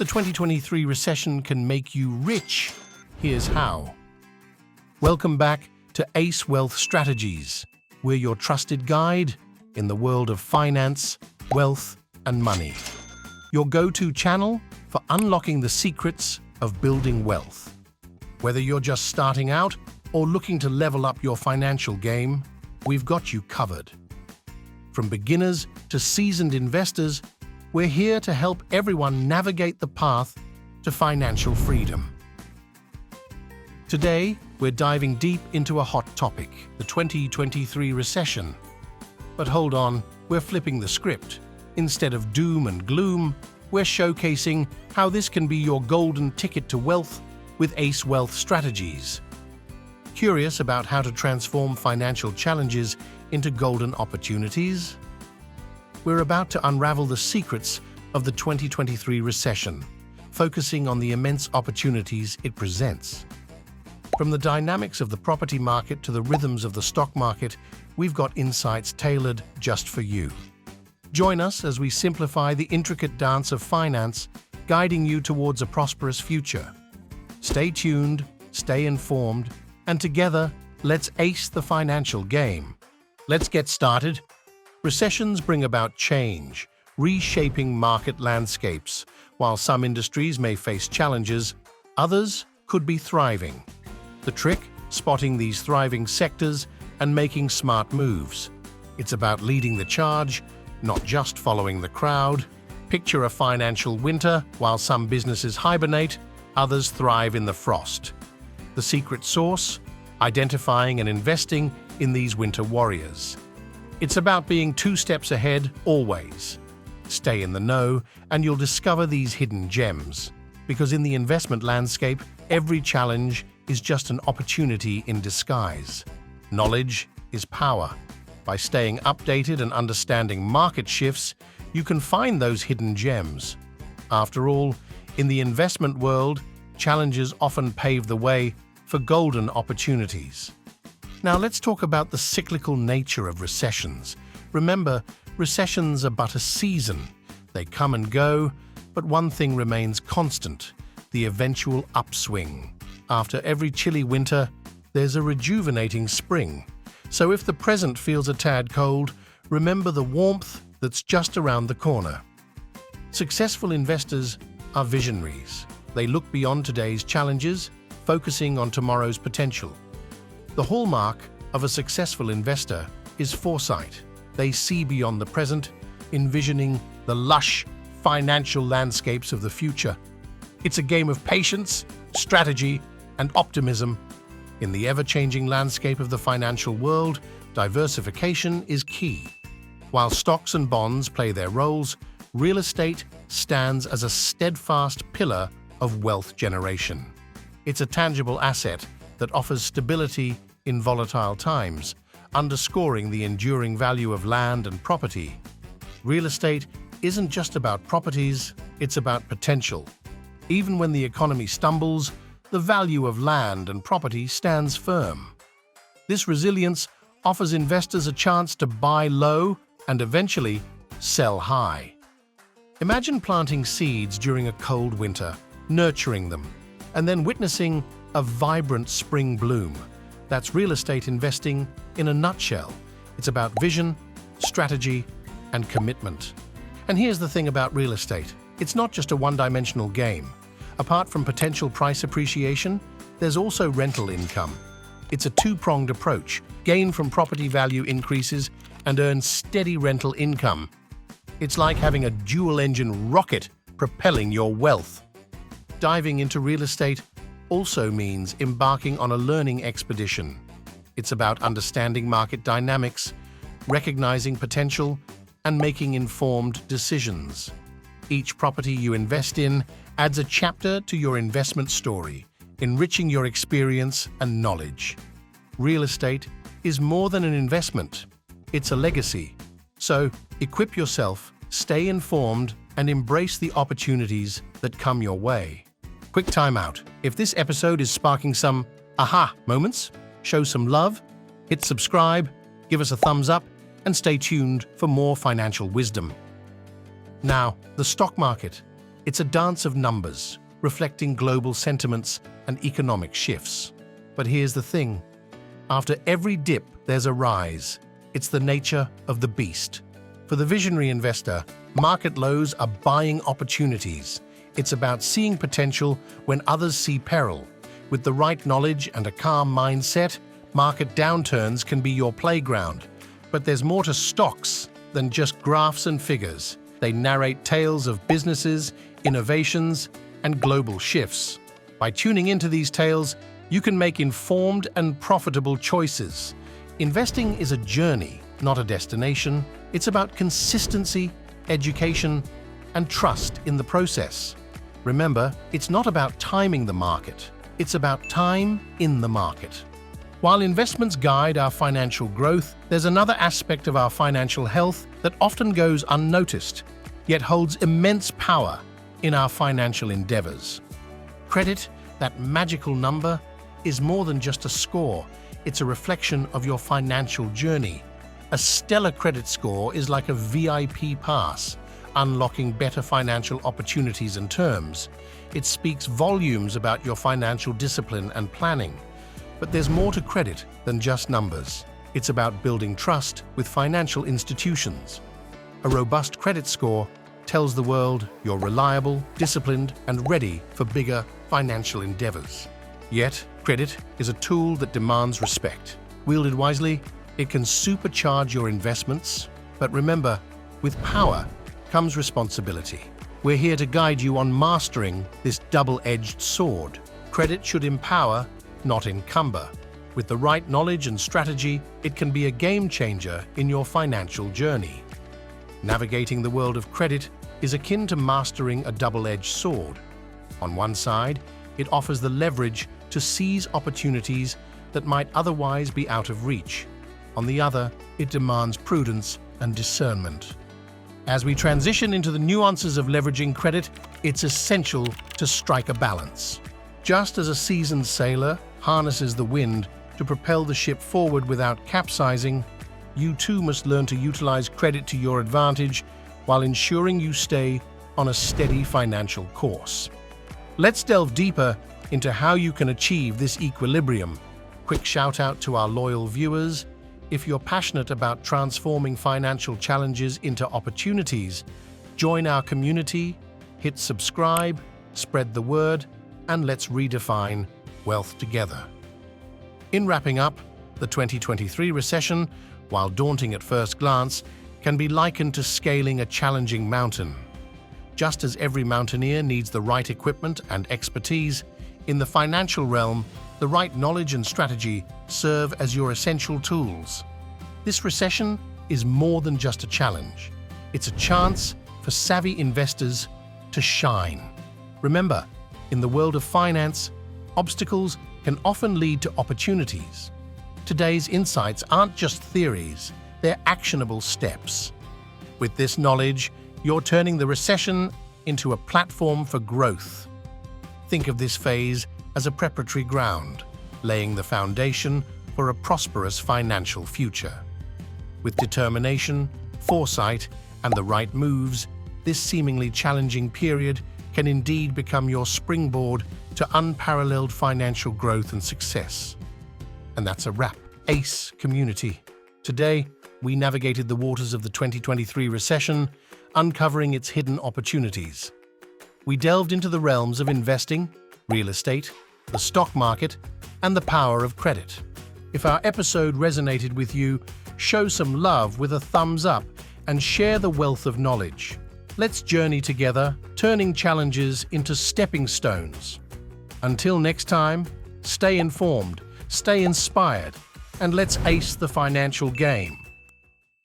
The 2023 recession can make you rich. Here's how. Welcome back to Ace Wealth Strategies. We're your trusted guide in the world of finance, wealth, and money. Your go-to channel for unlocking the secrets of building wealth. Whether you're just starting out or looking to level up your financial game, we've got you covered. From beginners to seasoned investors, we're here to help everyone navigate the path to financial freedom. Today, we're diving deep into a hot topic, the 2023 recession. But hold on, we're flipping the script. Instead of doom and gloom, we're showcasing how this can be your golden ticket to wealth with Ace Wealth Strategies. Curious about how to transform financial challenges into golden opportunities? We're about to unravel the secrets of the 2023 recession, focusing on the immense opportunities it presents. From the dynamics of the property market to the rhythms of the stock market, we've got insights tailored just for you. Join us as we simplify the intricate dance of finance, guiding you towards a prosperous future. Stay tuned, stay informed, and together, let's ace the financial game. Let's get started. Recessions bring about change, reshaping market landscapes. While some industries may face challenges, others could be thriving. The trick? Spotting these thriving sectors and making smart moves. It's about leading the charge, not just following the crowd. Picture a financial winter. While some businesses hibernate, others thrive in the frost. The secret sauce? Identifying and investing in these winter warriors. It's about being 2 steps ahead, always. Stay in the know, and you'll discover these hidden gems. Because in the investment landscape, every challenge is just an opportunity in disguise. Knowledge is power. By staying updated and understanding market shifts, you can find those hidden gems. After all, in the investment world, challenges often pave the way for golden opportunities. Now let's talk about the cyclical nature of recessions. Remember, recessions are but a season. They come and go, but one thing remains constant: the eventual upswing. After every chilly winter, there's a rejuvenating spring. So if the present feels a tad cold, remember the warmth that's just around the corner. Successful investors are visionaries. They look beyond today's challenges, focusing on tomorrow's potential. The hallmark of a successful investor is foresight. They see beyond the present, envisioning the lush financial landscapes of the future. It's a game of patience, strategy, and optimism. In the ever-changing landscape of the financial world, diversification is key. While stocks and bonds play their roles, real estate stands as a steadfast pillar of wealth generation. It's a tangible asset that offers stability in volatile times, underscoring the enduring value of land and property. Real estate isn't just about properties, it's about potential. Even when the economy stumbles, the value of land and property stands firm. This resilience offers investors a chance to buy low and eventually sell high. Imagine planting seeds during a cold winter, nurturing them, and then witnessing a vibrant spring bloom. That's real estate investing in a nutshell. It's about vision, strategy, and commitment. And here's the thing about real estate. It's not just a one-dimensional game. Apart from potential price appreciation, there's also rental income. It's a two-pronged approach. Gain from property value increases and earn steady rental income. It's like having a dual-engine rocket propelling your wealth. Diving into real estate also means embarking on a learning expedition. It's about understanding market dynamics, recognizing potential, and making informed decisions. Each property you invest in adds a chapter to your investment story, enriching your experience and knowledge. Real estate is more than an investment. It's a legacy. So, equip yourself, stay informed, and embrace the opportunities that come your way. Quick timeout. If this episode is sparking some aha moments, show some love, hit subscribe, give us a thumbs up, and stay tuned for more financial wisdom. Now, the stock market. It's a dance of numbers, reflecting global sentiments and economic shifts. But here's the thing. After every dip, there's a rise. It's the nature of the beast. For the visionary investor, market lows are buying opportunities. It's about seeing potential when others see peril. With the right knowledge and a calm mindset, market downturns can be your playground. But there's more to stocks than just graphs and figures. They narrate tales of businesses, innovations, and global shifts. By tuning into these tales, you can make informed and profitable choices. Investing is a journey, not a destination. It's about consistency, education, and trust in the process. Remember, it's not about timing the market. It's about time in the market. While investments guide our financial growth, there's another aspect of our financial health that often goes unnoticed, yet holds immense power in our financial endeavors. Credit, that magical number, is more than just a score. It's a reflection of your financial journey. A stellar credit score is like a VIP pass, unlocking better financial opportunities and terms. It speaks volumes about your financial discipline and planning. But there's more to credit than just numbers. It's about building trust with financial institutions. A robust credit score tells the world you're reliable, disciplined, and ready for bigger financial endeavors. Yet, credit is a tool that demands respect. Wielded wisely, it can supercharge your investments. But remember, with power comes responsibility. We're here to guide you on mastering this double-edged sword. Credit should empower, not encumber. With the right knowledge and strategy, it can be a game changer in your financial journey. Navigating the world of credit is akin to mastering a double-edged sword. On one side, it offers the leverage to seize opportunities that might otherwise be out of reach. On the other, it demands prudence and discernment. As we transition into the nuances of leveraging credit, it's essential to strike a balance. Just as a seasoned sailor harnesses the wind to propel the ship forward without capsizing, you too must learn to utilize credit to your advantage while ensuring you stay on a steady financial course. Let's delve deeper into how you can achieve this equilibrium. Quick shout out to our loyal viewers. If you're passionate about transforming financial challenges into opportunities, join our community, hit subscribe, spread the word, and let's redefine wealth together. In wrapping up, the 2023 recession, while daunting at first glance, can be likened to scaling a challenging mountain. Just as every mountaineer needs the right equipment and expertise, in the financial realm, the right knowledge and strategy serve as your essential tools. This recession is more than just a challenge. It's a chance for savvy investors to shine. Remember, in the world of finance, obstacles can often lead to opportunities. Today's insights aren't just theories, they're actionable steps. With this knowledge, you're turning the recession into a platform for growth. Think of this phase as a preparatory ground, laying the foundation for a prosperous financial future. With determination, foresight, and the right moves, this seemingly challenging period can indeed become your springboard to unparalleled financial growth and success. And that's a wrap. ACE community. Today, we navigated the waters of the 2023 recession, uncovering its hidden opportunities. We delved into the realms of investing, real estate, the stock market, and the power of credit. If our episode resonated with you, show some love with a thumbs up and share the wealth of knowledge. Let's journey together, turning challenges into stepping stones. Until next time, stay informed, stay inspired, and let's ace the financial game.